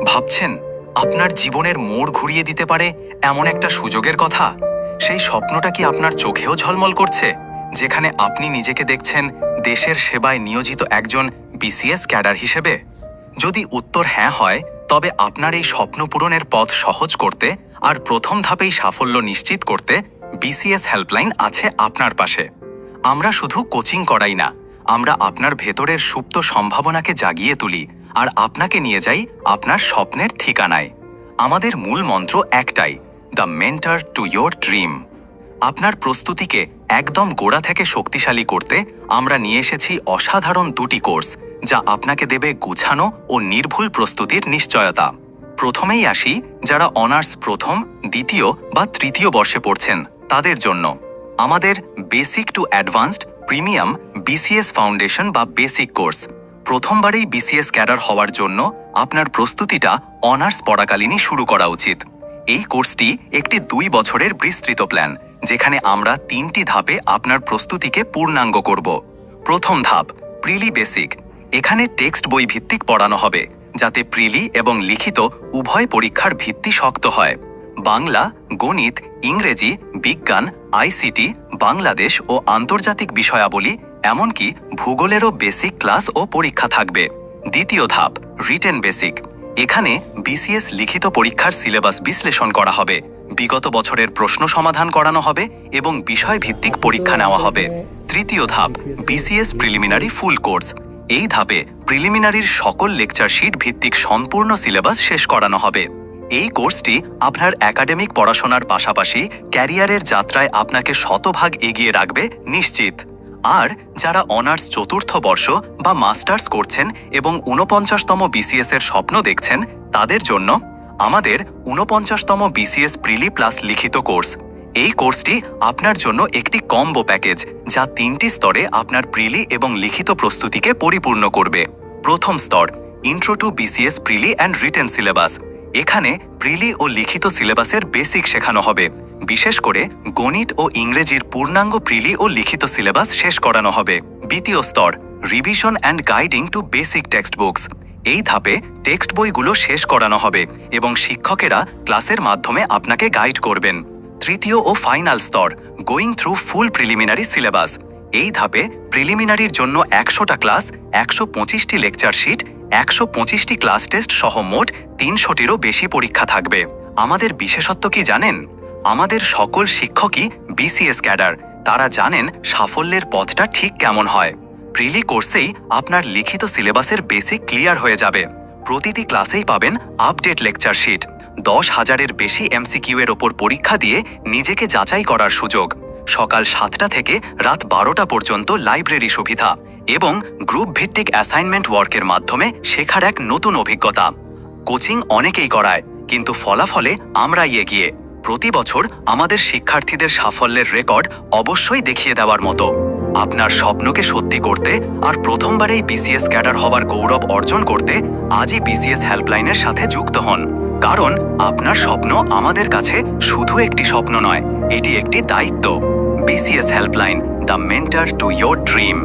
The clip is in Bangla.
ভাবছেন আপনার জীবনের মোড় ঘুরিয়ে দিতে পারে এমন একটা সুযোগের কথা? সেই স্বপ্নটা কি আপনার চোখেও ঝলমল করছে, যেখানে আপনি নিজেকে দেখছেন দেশের সেবায় নিয়োজিত একজন বিসিএস ক্যাডার হিসেবে? যদি উত্তর হ্যাঁ হয়, তবে আপনার এই স্বপ্ন পূরণের পথ সহজ করতে আর প্রথম ধাপেই সাফল্য নিশ্চিত করতে বিসিএস হেল্পলাইন আছে আপনার পাশে। আমরা শুধু কোচিং করাই না, আমরা আপনার ভেতরের সুপ্ত সম্ভাবনাকে জাগিয়ে তুলি আর আপনাকে নিয়ে যাই আপনার স্বপ্নের ঠিকানায়। আমাদের মূল মন্ত্র একটাই, the mentor to your dream. আপনার প্রস্তুতিকে একদম গোড়া থেকে শক্তিশালী করতে আমরা নিয়ে এসেছি অসাধারণ দুটি কোর্স, যা আপনাকে দেবে গুছানো ও নির্ভুল প্রস্তুতির নিশ্চয়তা। প্রথমেই আসি যারা অনার্স প্রথম, দ্বিতীয় বা তৃতীয় বর্ষে পড়ছেন তাদের জন্য। আমাদের basic to advanced premium BCS foundation বা বেসিক কোর্স। প্রথমবারেই বিসিএস ক্যাডার হওয়ার জন্য আপনার প্রস্তুতিটা অনার্স পড়াকালীনই শুরু করা উচিত। এই কোর্সটি একটি 2 বছরের বিস্তৃত প্ল্যান, যেখানে আমরা 3টি ধাপে আপনার প্রস্তুতিকে পূর্ণাঙ্গ করব। প্রথম ধাপ, প্রিলি বেসিক। এখানে টেক্সট বই ভিত্তিক পড়ানো হবে, যাতে প্রিলি এবং লিখিত উভয় পরীক্ষার ভিত্তি শক্ত হয়। বাংলা, গণিত, ইংরেজি, বিজ্ঞান, আইসিটি, বাংলাদেশ ও আন্তর্জাতিক বিষয়াবলী, এমনকি ভূগোলেরও বেসিক ক্লাস ও পরীক্ষা থাকবে। দ্বিতীয় ধাপ, রিটেন বেসিক। এখানে বিসিএস লিখিত পরীক্ষার সিলেবাস বিশ্লেষণ করা হবে, বিগত বছরের প্রশ্ন সমাধান করানো হবে এবং বিষয়ভিত্তিক পরীক্ষা নেওয়া হবে। তৃতীয় ধাপ, বিসিএস প্রিলিমিনারি ফুল কোর্স। এই ধাপে প্রিলিমিনারির সকল লেকচার শিট ভিত্তিক সম্পূর্ণ সিলেবাস শেষ করানো হবে। এই কোর্সটি আপনার একাডেমিক পড়াশোনার পাশাপাশি ক্যারিয়ারের যাত্রায় আপনাকে শতভাগ এগিয়ে রাখবে নিশ্চিত। আর যারা অনার্স চতুর্থ বর্ষ বা মাস্টার্স করছেন এবং 49তম বিসিএস এর স্বপ্ন দেখছেন, তাদের জন্য আমাদের 49তম বিসিএস প্রিলি প্লাস লিখিত কোর্স। এই কোর্সটি আপনার জন্য একটি কম্বো প্যাকেজ, যা 3টি স্তরে আপনার প্রিলি এবং লিখিত প্রস্তুতিকে পরিপূর্ণ করবে। প্রথম স্তর, intro to BCS prelim and written syllabus. এখানে প্রিলি ও লিখিত সিলেবাসের বেসিক শেখানো হবে, বিশেষ করে গণিত ও ইংরেজির পূর্ণাঙ্গ প্রিলি ও লিখিত সিলেবাস শেষ করানো হবে। দ্বিতীয় স্তর, revision and guiding to basic text books. এই ধাপে টেক্সট বইগুলো শেষ করানো হবে এবং শিক্ষকেরা ক্লাসের মাধ্যমে আপনাকে গাইড করবেন। তৃতীয় ও ফাইনাল স্তর, going through full preliminary syllabus. এই ধাপে প্রিলিমিনারির জন্য 100টা ক্লাস, 125টি লেকচার শিট, 125টি ক্লাস টেস্ট সহ মোট 300টিরও বেশি পরীক্ষা থাকবে। আমাদের বিশেষত্ব কি জানেন? আমাদের সকল শিক্ষকই বিসিএস ক্যাডার। তারা জানেন সাফল্যের পথটা ঠিক কেমন হয়। প্রিলি কোর্সেই আপনার লিখিত সিলেবাসের বেসিক ক্লিয়ার হয়ে যাবে। প্রতিটি ক্লাসেই পাবেন আপডেট লেকচার শিট, 10,000-এর বেশি এমসিকিউ এর ওপর পরীক্ষা দিয়ে নিজেকে যাচাই করার সুযোগ, সকাল 7টা থেকে রাত 12টা পর্যন্ত লাইব্রেরি সুবিধা এবং গ্রুপ ভিত্তিক অ্যাসাইনমেন্ট ওয়ার্কের মাধ্যমে শেখার এক নতুন অভিজ্ঞতা। কোচিং অনেকেই করায়, কিন্তু ফলাফলে আমরাই এগিয়ে। প্রতি বছর আমাদের শিক্ষার্থীদের সাফল্যের রেকর্ড অবশ্যই দেখিয়ে দেওয়ার মতো। আপনার স্বপ্নকে সত্যি করতে আর প্রথমবারেই বিসিএস ক্যাডার হওয়ার গৌরব অর্জন করতে আজই বিসিএস হেল্পলাইনের সাথে যুক্ত হন। কারণ আপনার স্বপ্ন আমাদের কাছে শুধু একটি স্বপ্ন নয়, এটি একটি দায়িত্ব। BCS helpline, the mentor to your dream.